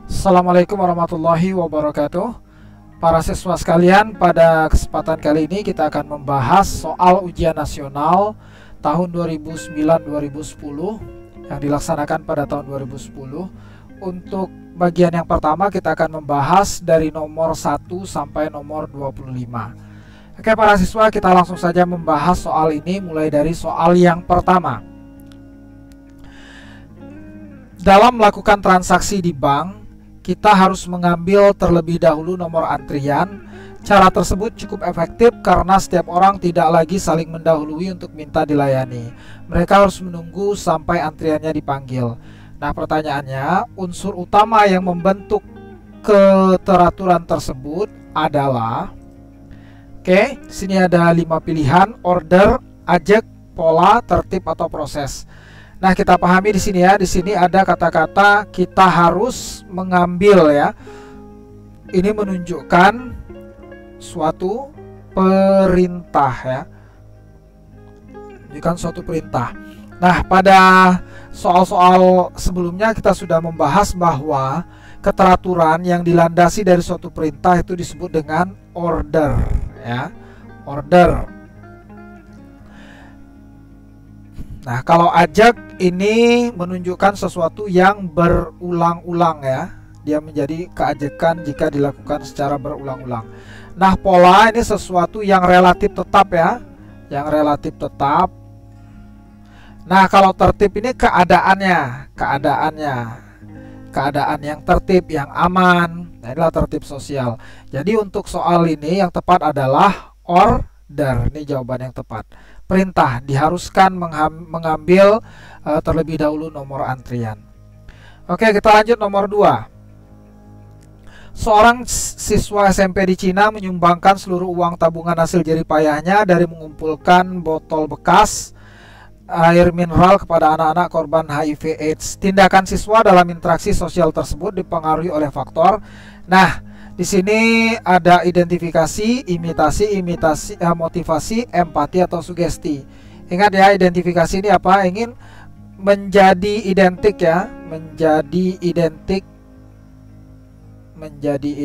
Assalamualaikum warahmatullahi wabarakatuh. Para siswa sekalian, pada kesempatan kali ini kita akan membahas soal ujian nasional tahun 2009-2010 yang dilaksanakan pada tahun 2010. Untuk bagian yang pertama kita akan membahas dari nomor 1 sampai nomor 25. Oke para siswa, kita langsung saja membahas soal ini mulai dari soal yang pertama. Dalam melakukan transaksi di bank, kita harus mengambil terlebih dahulu nomor antrian. Cara tersebut cukup efektif karena setiap orang tidak lagi saling mendahului untuk minta dilayani. Mereka harus menunggu sampai antriannya dipanggil. Nah, pertanyaannya, unsur utama yang membentuk keteraturan tersebut adalah di sini ada 5 pilihan: order, ajak, pola, tertib, atau proses. Nah, kita pahami di sini ya. Di sini ada kata-kata kita harus mengambil ya. Ini menunjukkan suatu perintah ya. Menunjukkan suatu perintah. Nah, pada soal-soal sebelumnya kita sudah membahas bahwa keteraturan yang dilandasi dari suatu perintah itu disebut dengan order ya. Order. Nah, kalau ajak ini menunjukkan sesuatu yang berulang-ulang ya. Dia menjadi keajakan jika dilakukan secara berulang-ulang. Nah, pola ini sesuatu yang relatif tetap ya. Yang relatif tetap. Nah, kalau tertib ini keadaannya. Keadaan yang tertib, yang aman. Nah, inilah tertib sosial. Jadi untuk soal ini yang tepat adalah order. Ini jawaban yang tepat. Perintah, diharuskan mengambil terlebih dahulu nomor antrian. Oke, kita lanjut nomor 2. Seorang siswa SMP di Cina menyumbangkan seluruh uang tabungan hasil jerih payahnya dari mengumpulkan botol bekas air mineral kepada anak-anak korban HIV/AIDS. Tindakan siswa dalam interaksi sosial tersebut dipengaruhi oleh faktor. Nah, di sini ada identifikasi, imitasi, motivasi, empati, atau sugesti. Ingat ya, identifikasi ini apa? Ingin menjadi identik ya, menjadi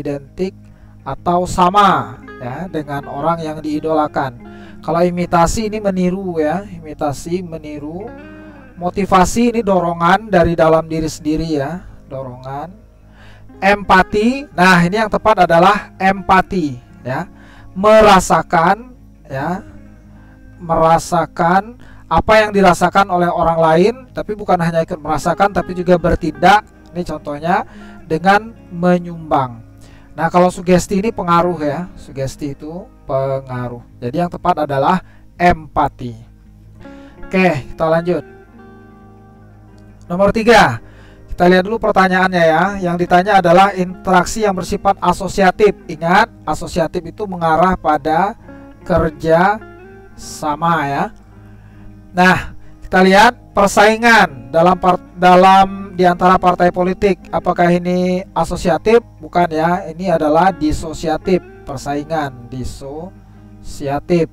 identik atau sama ya dengan orang yang diidolakan. Kalau imitasi ini meniru ya, imitasi meniru. Motivasi ini dorongan dari dalam diri sendiri ya, dorongan. Empati, nah ini yang tepat adalah empati ya, merasakan ya, merasakan apa yang dirasakan oleh orang lain, tapi bukan hanya ikut merasakan tapi juga bertindak. Ini contohnya dengan menyumbang. Nah, kalau sugesti ini pengaruh ya, sugesti itu pengaruh. Jadi yang tepat adalah empati. Oke, kita lanjut. Nomor 3. Kita lihat dulu pertanyaannya ya. Yang ditanya adalah interaksi yang bersifat asosiatif. Ingat, asosiatif itu mengarah pada kerja sama ya. Nah, kita lihat persaingan di antara partai politik. Apakah ini asosiatif? Bukan ya. Ini adalah disosiatif. Persaingan disosiatif.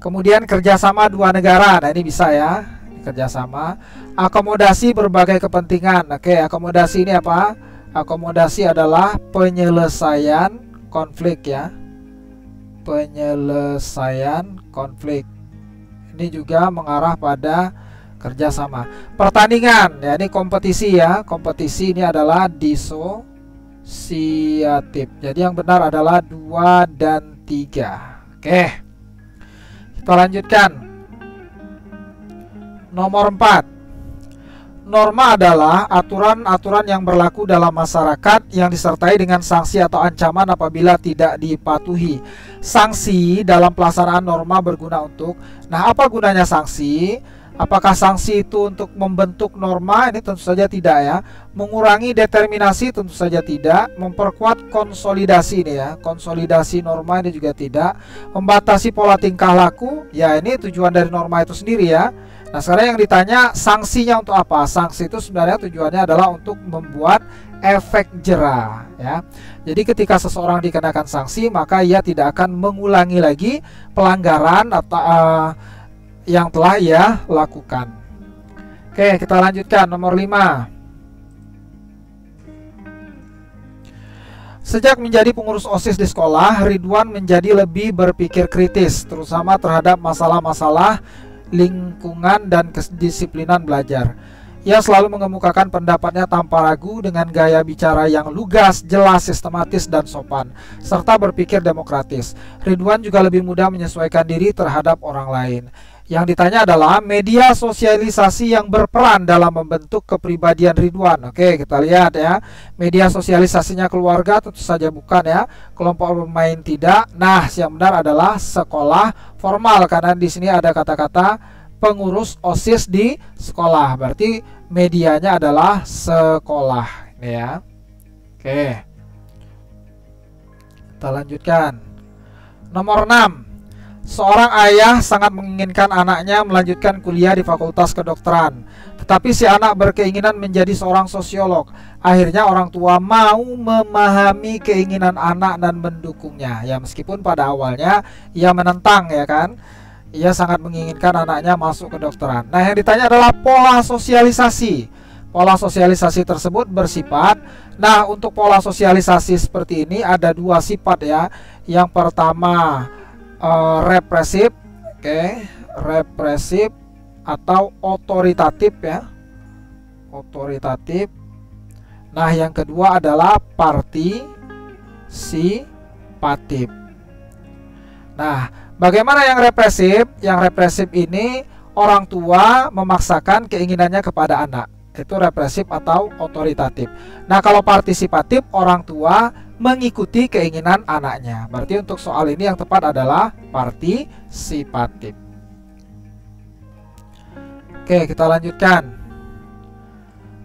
Kemudian kerjasama dua negara. Nah, ini bisa ya. Kerjasama. Akomodasi berbagai kepentingan. Oke, akomodasi ini apa? Akomodasi adalah penyelesaian konflik ya. Penyelesaian konflik. Ini juga mengarah pada kerjasama. Pertandingan ya, ini kompetisi ya. Kompetisi ini adalah disosiatif. Jadi yang benar adalah 2 dan 3. Oke, kita lanjutkan. Nomor 4. Norma adalah aturan-aturan yang berlaku dalam masyarakat yang disertai dengan sanksi atau ancaman apabila tidak dipatuhi. Sanksi dalam pelaksanaan norma berguna untuk, nah apa gunanya sanksi? Apakah sanksi itu untuk membentuk norma? Ini tentu saja tidak ya. Mengurangi determinasi tentu saja tidak. Memperkuat konsolidasi ini ya. Konsolidasi norma ini juga tidak. Membatasi pola tingkah laku, ya ini tujuan dari norma itu sendiri ya. Nah, sekarang yang ditanya sanksinya untuk apa? Sanksi itu sebenarnya tujuannya adalah untuk membuat efek jera ya. Jadi ketika seseorang dikenakan sanksi, maka ia tidak akan mengulangi lagi pelanggaran atau yang telah ia lakukan. Oke, kita lanjutkan nomor 5. Sejak menjadi pengurus OSIS di sekolah, Ridwan menjadi lebih berpikir kritis, terutama terhadap masalah-masalah lingkungan dan kedisiplinan belajar. Ia selalu mengemukakan pendapatnya tanpa ragu dengan gaya bicara yang lugas, jelas, sistematis, dan sopan, serta berpikir demokratis. Ridwan juga lebih mudah menyesuaikan diri terhadap orang lain. Yang ditanya adalah media sosialisasi yang berperan dalam membentuk kepribadian Ridwan. Oke, kita lihat ya. Media sosialisasinya keluarga tentu saja bukan ya. Kelompok bermain tidak. Nah, yang benar adalah sekolah formal karena di sini ada kata-kata pengurus OSIS di sekolah. Berarti medianya adalah sekolah. Ini ya. Oke. Kita lanjutkan. Nomor 6. Seorang ayah sangat menginginkan anaknya melanjutkan kuliah di Fakultas Kedokteran. Tetapi si anak berkeinginan menjadi seorang sosiolog. Akhirnya orang tua mau memahami keinginan anak dan mendukungnya. Ya meskipun pada awalnya ia menentang ya kan. Ia sangat menginginkan anaknya masuk kedokteran. Nah yang ditanya adalah pola sosialisasi. Pola sosialisasi tersebut bersifat. Nah untuk pola sosialisasi seperti ini ada dua sifat ya. Yang pertama represif, represif atau otoritatif ya, otoritatif. Nah yang kedua adalah partisipatif. Nah bagaimana yang represif? Yang represif ini orang tua memaksakan keinginannya kepada anak, itu represif atau otoritatif. Nah kalau partisipatif orang tua mengikuti keinginan anaknya. Berarti untuk soal ini yang tepat adalah partisipatif. Oke, kita lanjutkan.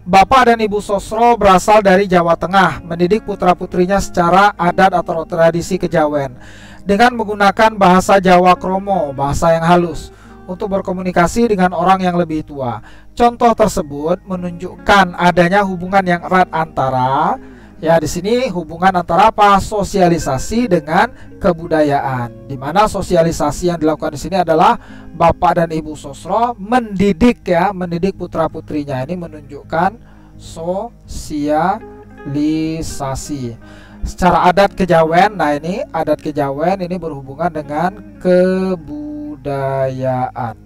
Bapak dan Ibu Sosro berasal dari Jawa Tengah, mendidik putra-putrinya secara adat atau tradisi kejawen dengan menggunakan bahasa Jawa Kromo, bahasa yang halus, untuk berkomunikasi dengan orang yang lebih tua. Contoh tersebut menunjukkan adanya hubungan yang erat antara ya di sini hubungan antara apa? Sosialisasi dengan kebudayaan. Di mana sosialisasi yang dilakukan di sini adalah Bapak dan Ibu Sosro mendidik ya, mendidik putra-putrinya. Ini menunjukkan sosialisasi. Secara adat kejawen, nah ini adat kejawen ini berhubungan dengan kebudayaan.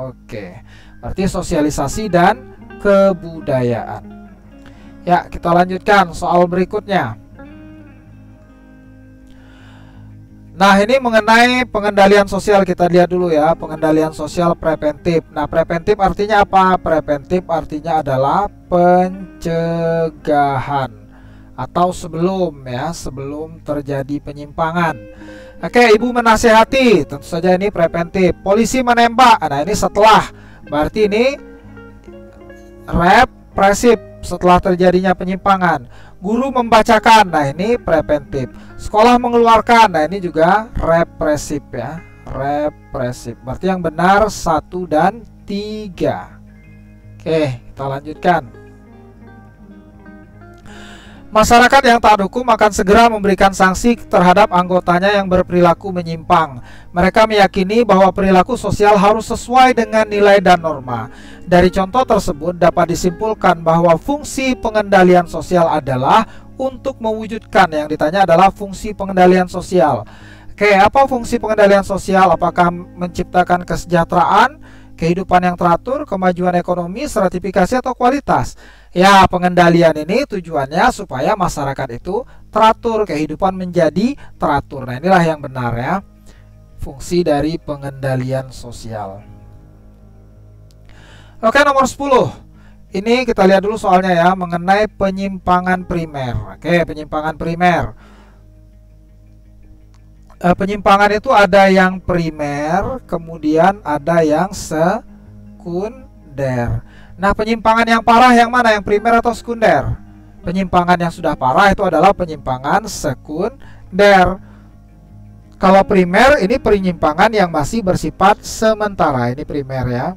Oke. Berarti sosialisasi dan kebudayaan. Ya, kita lanjutkan soal berikutnya. Nah, ini mengenai pengendalian sosial. Kita lihat dulu ya, pengendalian sosial preventif. Nah, preventif artinya apa? Preventif artinya adalah pencegahan atau sebelum ya, sebelum terjadi penyimpangan. Oke, ibu menasehati, tentu saja ini preventif. Polisi menembak, nah ini setelah. Berarti ini represif, setelah terjadinya penyimpangan. Guru membacakan, nah ini preventif. Sekolah mengeluarkan, nah ini juga represif ya, represif. Berarti yang benar 1 dan 3. Oke, kita lanjutkan. Masyarakat yang taat hukum akan segera memberikan sanksi terhadap anggotanya yang berperilaku menyimpang. Mereka meyakini bahwa perilaku sosial harus sesuai dengan nilai dan norma. Dari contoh tersebut dapat disimpulkan bahwa fungsi pengendalian sosial adalah untuk mewujudkan, yang ditanya adalah fungsi pengendalian sosial. Oke, apa fungsi pengendalian sosial? Apakah menciptakan kesejahteraan, kehidupan yang teratur, kemajuan ekonomi, stratifikasi, atau kualitas? Ya, pengendalian ini tujuannya supaya masyarakat itu teratur, kehidupan menjadi teratur. Nah, inilah yang benar ya, fungsi dari pengendalian sosial. Oke, nomor 10. Ini kita lihat dulu soalnya ya, mengenai penyimpangan primer. Oke, penyimpangan primer. Penyimpangan itu ada yang primer, kemudian ada yang sekunder. Nah, penyimpangan yang parah yang mana? Yang primer atau sekunder? Penyimpangan yang sudah parah itu adalah penyimpangan sekunder. Kalau primer ini penyimpangan yang masih bersifat sementara. Ini primer ya.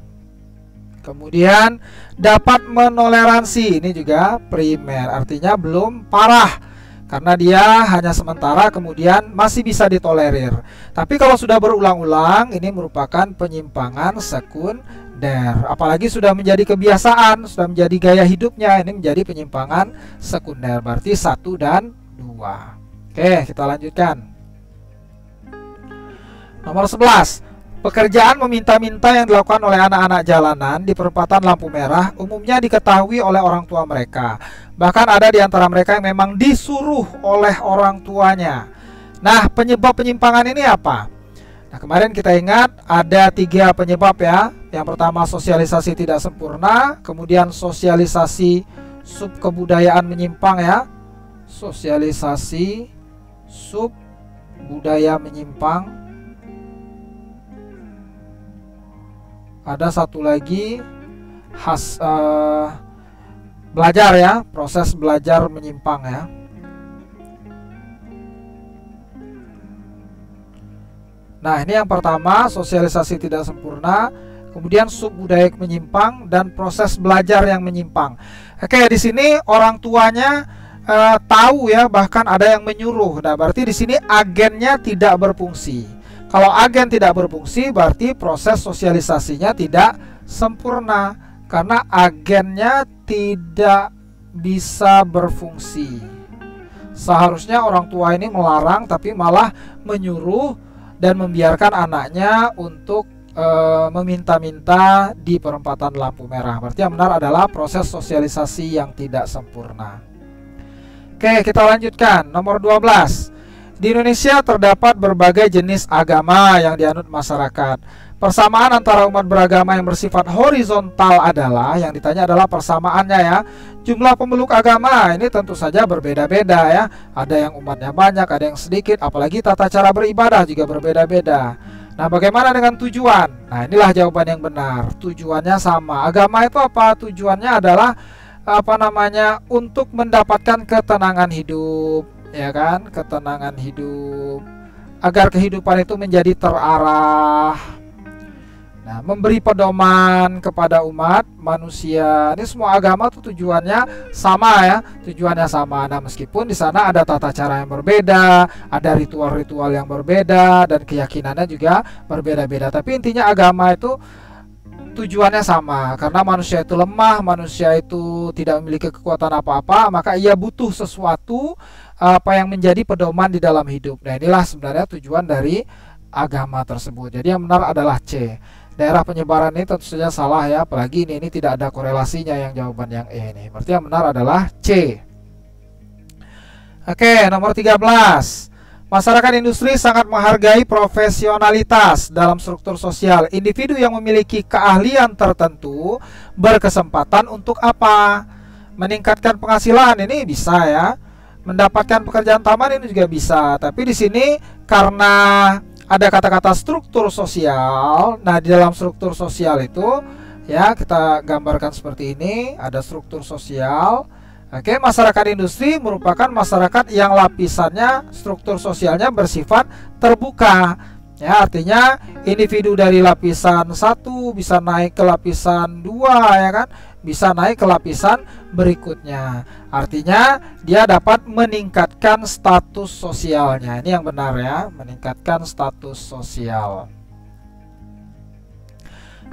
Kemudian dapat menoleransi. Ini juga primer. Artinya belum parah, karena dia hanya sementara, kemudian masih bisa ditolerir. Tapi kalau sudah berulang-ulang, ini merupakan penyimpangan sekunder. Apalagi sudah menjadi kebiasaan, sudah menjadi gaya hidupnya, ini menjadi penyimpangan sekunder. Berarti 1 dan Oke, kita lanjutkan. Nomor 11. Pekerjaan meminta-minta yang dilakukan oleh anak-anak jalanan di perempatan lampu merah umumnya diketahui oleh orang tua mereka. Bahkan ada di antara mereka yang memang disuruh oleh orang tuanya. Nah, penyebab penyimpangan ini apa? Nah, kemarin kita ingat ada 3 penyebab ya. Yang pertama sosialisasi tidak sempurna, kemudian sosialisasi subkebudayaan menyimpang ya. Sosialisasi subbudaya menyimpang. Ada satu lagi belajar ya, proses belajar menyimpang ya. Nah, ini yang pertama, sosialisasi tidak sempurna, kemudian subbudaya menyimpang dan proses belajar yang menyimpang. Oke, di sini orang tuanya tahu ya, bahkan ada yang menyuruh. Nah, berarti di sini agennya tidak berfungsi. Kalau agen tidak berfungsi, berarti proses sosialisasinya tidak sempurna karena agennya tidak bisa berfungsi. Seharusnya orang tua ini melarang, tapi malah menyuruh dan membiarkan anaknya untuk meminta-minta di perempatan lampu merah. Berarti yang benar adalah proses sosialisasi yang tidak sempurna. Oke, kita lanjutkan. Nomor 12. Di Indonesia terdapat berbagai jenis agama yang dianut masyarakat. Persamaan antara umat beragama yang bersifat horizontal adalah, yang ditanya adalah persamaannya ya. Jumlah pemeluk agama ini tentu saja berbeda-beda ya. Ada yang umatnya banyak, ada yang sedikit, apalagi tata cara beribadah juga berbeda-beda. Nah, bagaimana dengan tujuan? Nah, inilah jawaban yang benar. Tujuannya sama. Agama itu apa? Tujuannya adalah untuk mendapatkan ketenangan hidup, ya kan, ketenangan hidup agar kehidupan itu menjadi terarah. Nah, memberi pedoman kepada umat manusia. Ini semua agama tuh tujuannya sama ya, tujuannya sama. Nah, meskipun di sana ada tata cara yang berbeda, ada ritual-ritual yang berbeda dan keyakinannya juga berbeda-beda, tapi intinya agama itu tujuannya sama. Karena manusia itu lemah, manusia itu tidak memiliki kekuatan apa-apa, maka ia butuh sesuatu apa yang menjadi pedoman di dalam hidup. Nah, inilah sebenarnya tujuan dari agama tersebut. Jadi yang benar adalah C. Daerah penyebaran ini tentu saja salah ya, apalagi ini tidak ada korelasinya yang jawaban yang E ini. Berarti yang benar adalah C. Oke, nomor 13. Masyarakat industri sangat menghargai profesionalitas dalam struktur sosial. Individu yang memiliki keahlian tertentu berkesempatan untuk apa? Meningkatkan penghasilan, ini bisa ya. Mendapatkan pekerjaan tambahan ini juga bisa. Tapi di sini karena ada kata-kata struktur sosial. Nah, di dalam struktur sosial itu ya kita gambarkan seperti ini, ada struktur sosial. Oke, masyarakat industri merupakan masyarakat yang lapisannya struktur sosialnya bersifat terbuka. Ya, artinya individu dari lapisan 1 bisa naik ke lapisan 2 ya kan, bisa naik ke lapisan berikutnya. Artinya dia dapat meningkatkan status sosialnya. Ini yang benar ya, meningkatkan status sosial.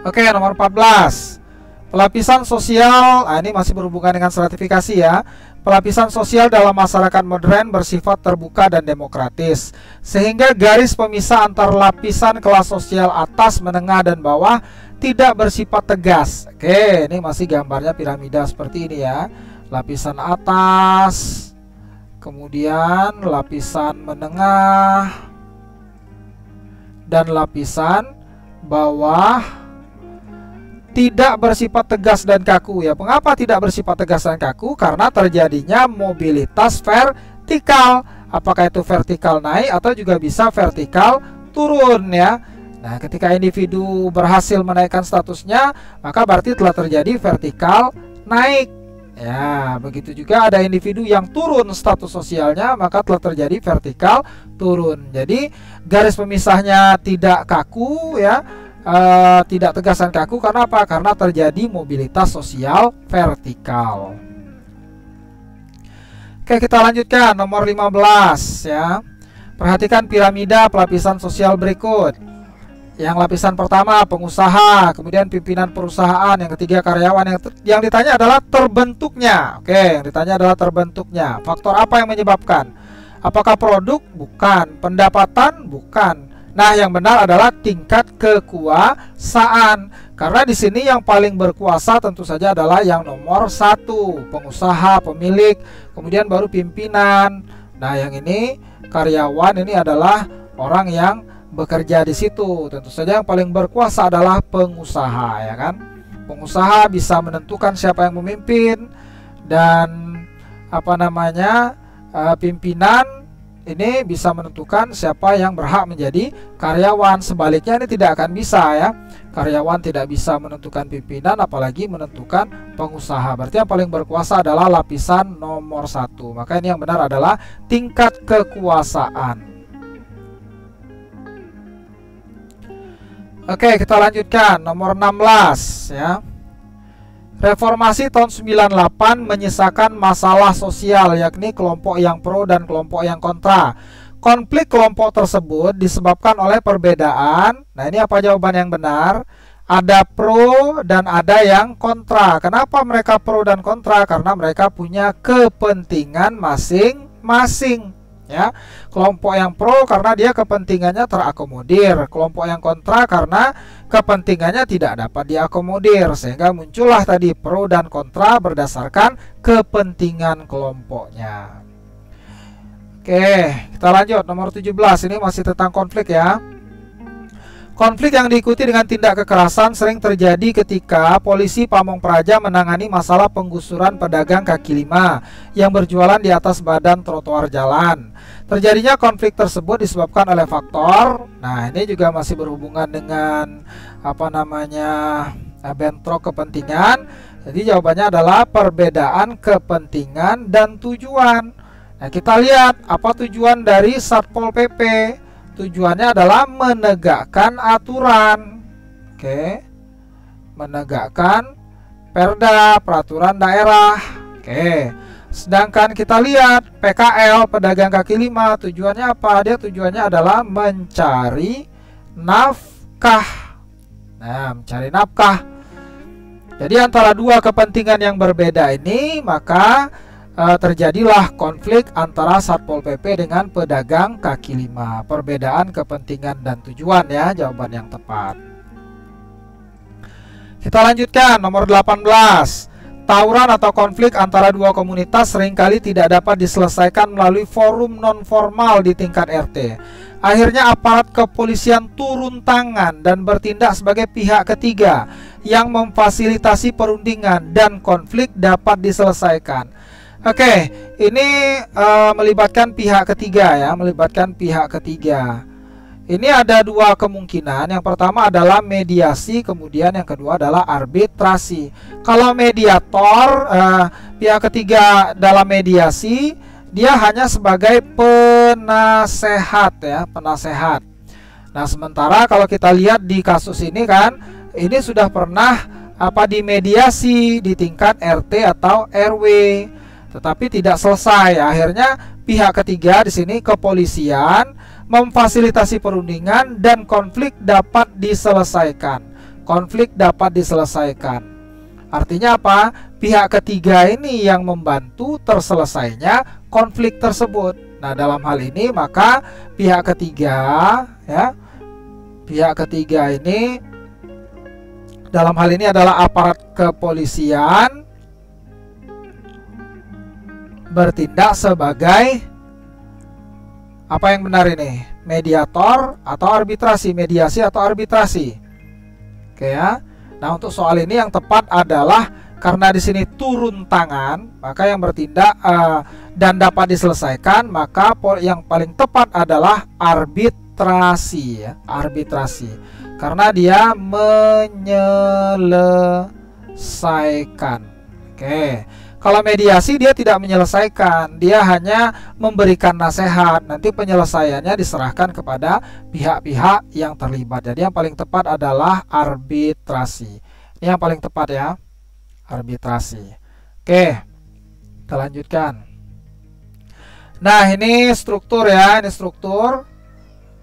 Oke, nomor 14. Pelapisan sosial, ini masih berhubungan dengan stratifikasi ya. Pelapisan sosial dalam masyarakat modern bersifat terbuka dan demokratis, sehingga garis pemisah antar lapisan kelas sosial atas, menengah, dan bawah tidak bersifat tegas. Oke, ini masih gambarnya piramida seperti ini ya. Lapisan atas, kemudian lapisan menengah, dan lapisan bawah tidak bersifat tegas dan kaku ya. Mengapa tidak bersifat tegas dan kaku? Karena terjadinya mobilitas vertikal. Apakah itu vertikal naik atau juga bisa vertikal turun ya. Nah, ketika individu berhasil menaikkan statusnya, maka berarti telah terjadi vertikal naik. Ya, begitu juga ada individu yang turun status sosialnya, maka telah terjadi vertikal turun. Jadi garis pemisahnya tidak kaku ya. Tidak tegas dan kaku. Karena apa? Karena terjadi mobilitas sosial vertikal. Oke, kita lanjutkan nomor 15 ya. Perhatikan piramida pelapisan sosial berikut. Yang lapisan pertama pengusaha, kemudian pimpinan perusahaan, yang ketiga karyawan. Yang ditanya adalah terbentuknya. Oke, yang ditanya adalah terbentuknya. Faktor apa yang menyebabkan? Apakah produk? Bukan. Pendapatan? Bukan. Nah, yang benar adalah tingkat kekuasaan. Karena di sini yang paling berkuasa tentu saja adalah yang nomor 1, pengusaha, pemilik, kemudian baru pimpinan. Nah, yang ini karyawan, ini adalah orang yang bekerja di situ. Tentu saja yang paling berkuasa adalah pengusaha, ya kan? Pengusaha bisa menentukan siapa yang memimpin, dan pimpinan ini bisa menentukan siapa yang berhak menjadi karyawan. Sebaliknya ini tidak akan bisa, ya. Karyawan tidak bisa menentukan pimpinan, apalagi menentukan pengusaha. Berarti yang paling berkuasa adalah lapisan nomor 1. Maka ini yang benar adalah tingkat kekuasaan. Oke, kita lanjutkan nomor 16, ya. Reformasi tahun 98 menyisakan masalah sosial, yakni kelompok yang pro dan kelompok yang kontra. Konflik kelompok tersebut disebabkan oleh perbedaan. Nah, ini apa jawaban yang benar? Ada pro dan ada yang kontra. Kenapa mereka pro dan kontra? Karena mereka punya kepentingan masing-masing. Ya, kelompok yang pro karena dia kepentingannya terakomodir, kelompok yang kontra karena kepentingannya tidak dapat diakomodir, sehingga muncullah tadi pro dan kontra berdasarkan kepentingan kelompoknya. Oke, kita lanjut nomor 17. Ini masih tentang konflik, ya. Konflik yang diikuti dengan tindak kekerasan sering terjadi ketika polisi Pamong Praja menangani masalah penggusuran pedagang kaki lima yang berjualan di atas badan trotoar jalan. Terjadinya konflik tersebut disebabkan oleh faktor, nah ini juga masih berhubungan dengan bentrok kepentingan. Jadi jawabannya adalah perbedaan kepentingan dan tujuan. Nah, kita lihat apa tujuan dari Satpol PP. Tujuannya adalah menegakkan aturan. Oke. Menegakkan perda, peraturan daerah. Oke. Sedangkan kita lihat PKL, pedagang kaki lima, tujuannya apa? Dia tujuannya adalah mencari nafkah. Nah, mencari nafkah. Jadi antara dua kepentingan yang berbeda ini, maka terjadilah konflik antara Satpol PP dengan pedagang kaki lima. Perbedaan kepentingan dan tujuan, ya, jawaban yang tepat. Kita lanjutkan nomor 18. Tawuran atau konflik antara dua komunitas seringkali tidak dapat diselesaikan melalui forum non formal di tingkat RT. Akhirnya aparat kepolisian turun tangan dan bertindak sebagai pihak ketiga yang memfasilitasi perundingan dan konflik dapat diselesaikan. Oke, ini melibatkan pihak ketiga, ya, melibatkan pihak ketiga. Ini ada dua kemungkinan. Yang pertama adalah mediasi, kemudian yang kedua adalah arbitrasi. Kalau mediator, pihak ketiga dalam mediasi, dia hanya sebagai penasehat, ya, penasehat. Nah, sementara kalau kita lihat di kasus ini kan, ini sudah pernah dimediasi di tingkat RT atau RW. Tetapi tidak selesai. Akhirnya pihak ketiga di sini kepolisian memfasilitasi perundingan dan konflik dapat diselesaikan. Konflik dapat diselesaikan. Artinya apa? Pihak ketiga ini yang membantu terselesainya konflik tersebut. Nah, dalam hal ini maka pihak ketiga, ya, pihak ketiga ini dalam hal ini adalah aparat kepolisian bertindak sebagai apa yang benar ini? Mediator atau arbitrasi? Mediasi atau arbitrasi? Oke, ya. Nah, untuk soal ini yang tepat adalah karena di sini turun tangan, maka yang bertindak dan dapat diselesaikan, maka yang paling tepat adalah arbitrasi, ya, arbitrasi. Karena dia menyelesaikan. Oke. Kalau mediasi dia tidak menyelesaikan, dia hanya memberikan nasihat. Nanti penyelesaiannya diserahkan kepada pihak-pihak yang terlibat. Jadi yang paling tepat adalah arbitrasi. Ini yang paling tepat, ya, arbitrasi. Oke, kita lanjutkan. Nah, ini struktur, ya, ini struktur.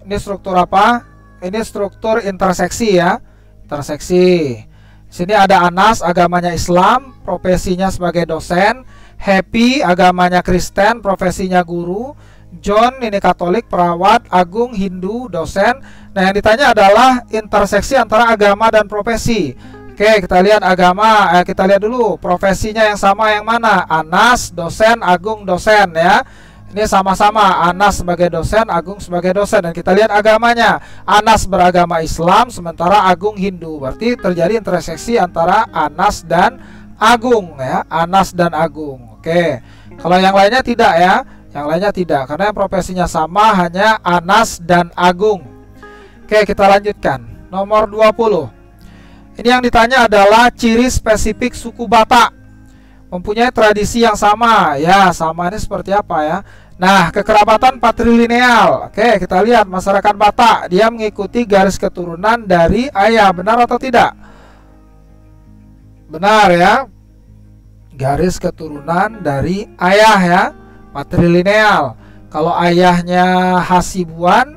Ini struktur apa? ini struktur interseksi ya. Interseksi. Sini ada Anas, agamanya Islam, profesinya sebagai dosen. Happy, agamanya Kristen, profesinya guru. John, ini Katolik, perawat. Agung, Hindu, dosen. Nah, yang ditanya adalah interseksi antara agama dan profesi. Oke, kita lihat agama, kita lihat dulu profesinya yang sama yang mana. Anas, dosen, Agung, dosen ya. Ini sama-sama, Anas sebagai dosen, Agung sebagai dosen. Dan kita lihat agamanya, Anas beragama Islam, sementara Agung Hindu. Berarti terjadi interseksi antara Anas dan Agung ya, Anas dan Agung. Oke, kalau yang lainnya tidak ya, yang lainnya tidak, karena profesinya sama, hanya Anas dan Agung. Oke, kita lanjutkan. Nomor 20. Ini yang ditanya adalah ciri spesifik suku Batak. Mempunyai tradisi yang sama. Ya, sama ini seperti apa ya? Nah, kekerabatan patrilineal. Oke, kita lihat masyarakat Batak. Dia mengikuti garis keturunan dari ayah. Benar atau tidak? Benar ya. Garis keturunan dari ayah ya. Patrilineal. Kalau ayahnya Hasibuan,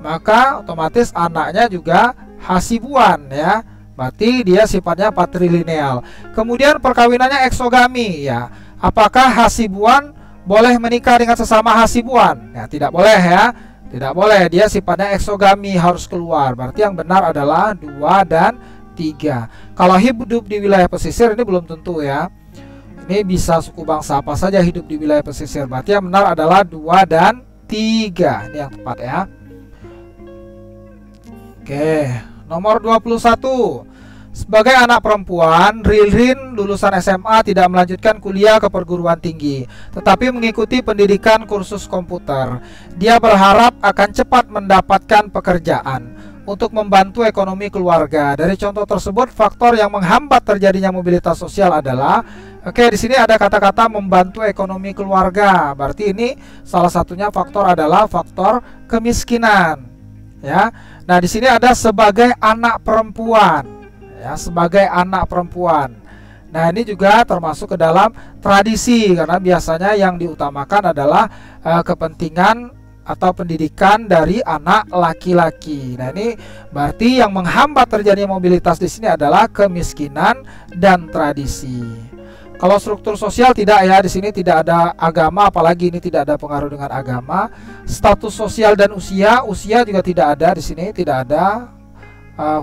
maka otomatis anaknya juga Hasibuan ya. Berarti dia sifatnya patrilineal. Kemudian perkawinannya eksogami ya. Apakah Hasibuan boleh menikah dengan sesama Hasibuan? Ya, tidak boleh ya. Tidak boleh, dia sifatnya eksogami, harus keluar. Berarti yang benar adalah 2 dan 3. Kalau hidup di wilayah pesisir ini belum tentu ya. Ini bisa suku bangsa apa saja hidup di wilayah pesisir. Berarti yang benar adalah 2 dan 3. Ini yang tepat ya. Oke, nomor 21. Sebagai anak perempuan, Ririn lulusan SMA tidak melanjutkan kuliah ke perguruan tinggi, tetapi mengikuti pendidikan kursus komputer. Dia berharap akan cepat mendapatkan pekerjaan untuk membantu ekonomi keluarga. Dari contoh tersebut, faktor yang menghambat terjadinya mobilitas sosial adalah, oke, di sini ada kata-kata membantu ekonomi keluarga. Berarti ini salah satunya faktor adalah faktor kemiskinan. Ya. Nah, di sini ada sebagai anak perempuan. Ya, sebagai anak perempuan. Nah, ini juga termasuk ke dalam tradisi, karena biasanya yang diutamakan adalah kepentingan atau pendidikan dari anak laki-laki. Nah, ini berarti yang menghambat terjadinya mobilitas di sini adalah kemiskinan dan tradisi. Kalau struktur sosial tidak ya, di sini tidak ada agama, apalagi ini tidak ada pengaruh dengan agama. Status sosial dan usia juga tidak ada di sini, tidak ada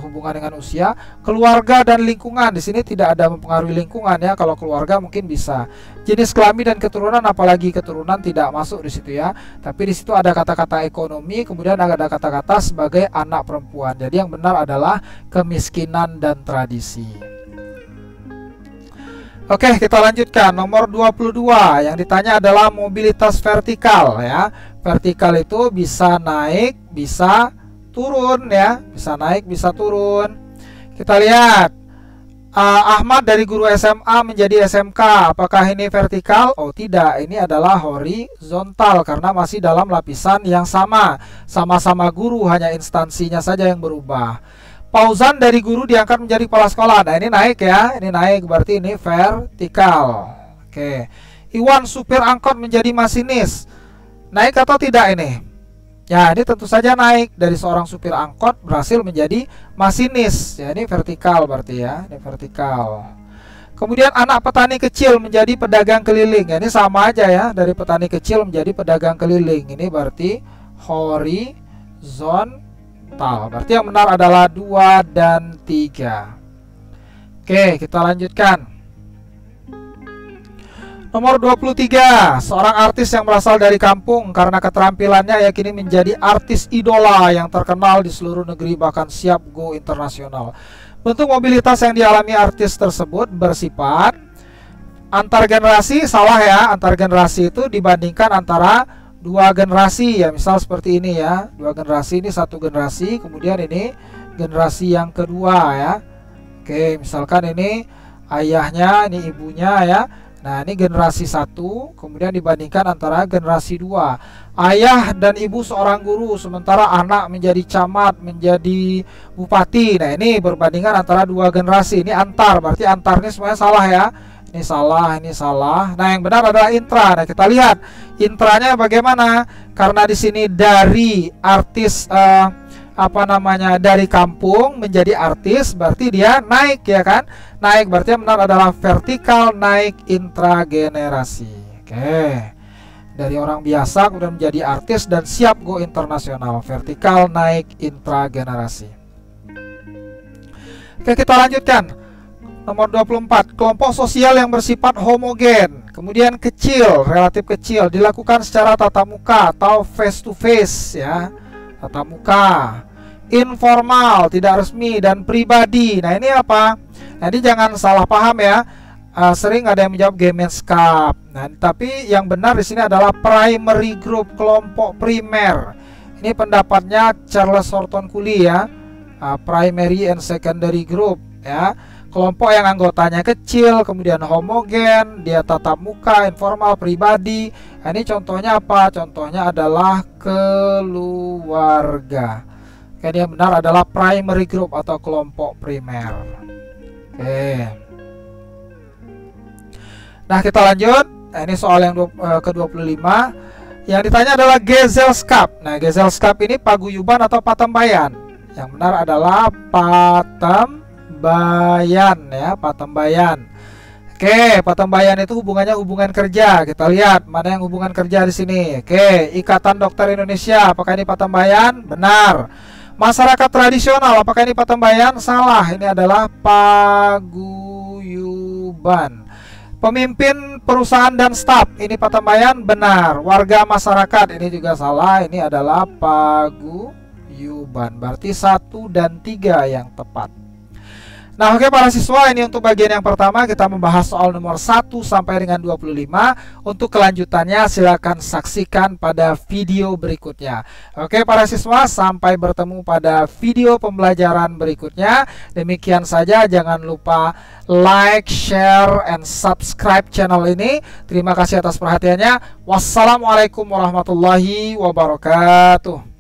hubungan dengan usia. Keluarga dan lingkungan di sini tidak ada mempengaruhi lingkungan ya. Kalau keluarga mungkin bisa. Jenis kelamin dan keturunan, apalagi keturunan tidak masuk di situ ya. Tapi di situ ada kata-kata ekonomi, kemudian ada kata-kata sebagai anak perempuan. Jadi yang benar adalah kemiskinan dan tradisi. Oke, kita lanjutkan. Nomor 22 yang ditanya adalah mobilitas vertikal ya. Vertikal itu bisa naik, bisa turun ya, bisa naik bisa turun. Kita lihat Ahmad dari guru SMA menjadi SMK, apakah ini vertikal? Oh tidak, ini adalah horizontal karena masih dalam lapisan yang sama, sama-sama guru, hanya instansinya saja yang berubah. Fauzan dari guru diangkat menjadi kepala sekolah. Nah, ini naik ya, ini naik, berarti ini vertikal. Oke, Iwan supir angkot menjadi masinis, naik atau tidak ini? Ya, ini tentu saja naik, dari seorang supir angkot berhasil menjadi masinis. Ya, ini vertikal berarti ya, ini vertikal. Kemudian anak petani kecil menjadi pedagang keliling. Ya, ini sama aja ya, dari petani kecil menjadi pedagang keliling. Ini berarti horizontal. Berarti yang benar adalah 2 dan 3. Oke, kita lanjutkan. Nomor 23, seorang artis yang berasal dari kampung karena keterampilannya yakini menjadi artis idola yang terkenal di seluruh negeri, bahkan siap go internasional. Bentuk mobilitas yang dialami artis tersebut bersifat antar generasi. Salah ya, antar generasi itu dibandingkan antara 2 generasi ya, misal seperti ini ya, 2 generasi, ini 1 generasi, kemudian ini generasi yang kedua ya. Oke, misalkan ini ayahnya, ini ibunya ya. Nah, ini generasi 1, kemudian dibandingkan antara generasi 2. Ayah dan ibu seorang guru, sementara anak menjadi camat, menjadi bupati. Nah, ini berbandingan antara 2 generasi. Ini antar, berarti antar ini semuanya salah ya. Ini salah, ini salah. Nah, yang benar adalah intra. Nah, kita lihat intranya bagaimana. Karena di sini dari artis apa namanya, dari kampung menjadi artis, berarti dia naik, ya kan? Naik berarti yang benar adalah vertikal naik intragenerasi. Oke. Dari orang biasa kemudian menjadi artis dan siap go internasional, vertikal naik intragenerasi. Oke, kita lanjutkan. Nomor 24, kelompok sosial yang bersifat homogen, kemudian kecil, relatif kecil, dilakukan secara tatap muka atau face to face, ya. Tatap muka, informal, tidak resmi, dan pribadi. Nah, ini apa? Nah, ini jangan salah paham, ya. Sering ada yang menjawab Gemenscape. Nah, tapi yang benar di sini adalah primary group, kelompok primer. Ini pendapatnya Charles Horton Cooley, ya. Primary and secondary group, ya. Kelompok yang anggotanya kecil, kemudian homogen, dia tatap muka, informal, pribadi. Nah, ini contohnya apa? Contohnya adalah keluarga. Oke, yang benar adalah primary group atau kelompok primer. Oke. Nah, kita lanjut. Nah, ini soal yang ke-25. Yang ditanya adalah Gesellschaft. Nah, Gesellschaft ini paguyuban atau patembayan? Yang benar adalah patembayan, ya, patembayan. Oke, patembayan itu hubungannya hubungan kerja. Kita lihat mana yang hubungan kerja di sini. Oke, Ikatan Dokter Indonesia, apakah ini patembayan? Benar. Masyarakat tradisional, apakah ini patembayan? Salah, ini adalah paguyuban. Pemimpin perusahaan dan staf, ini patembayan? Benar. Warga masyarakat, ini juga salah, ini adalah paguyuban. Berarti 1 dan 3 yang tepat. Nah, oke para siswa, ini untuk bagian yang pertama kita membahas soal nomor 1 sampai dengan 25. Untuk kelanjutannya silakan saksikan pada video berikutnya. Oke para siswa, sampai bertemu pada video pembelajaran berikutnya. Demikian saja, jangan lupa like, share, and subscribe channel ini. Terima kasih atas perhatiannya. Wassalamualaikum warahmatullahi wabarakatuh.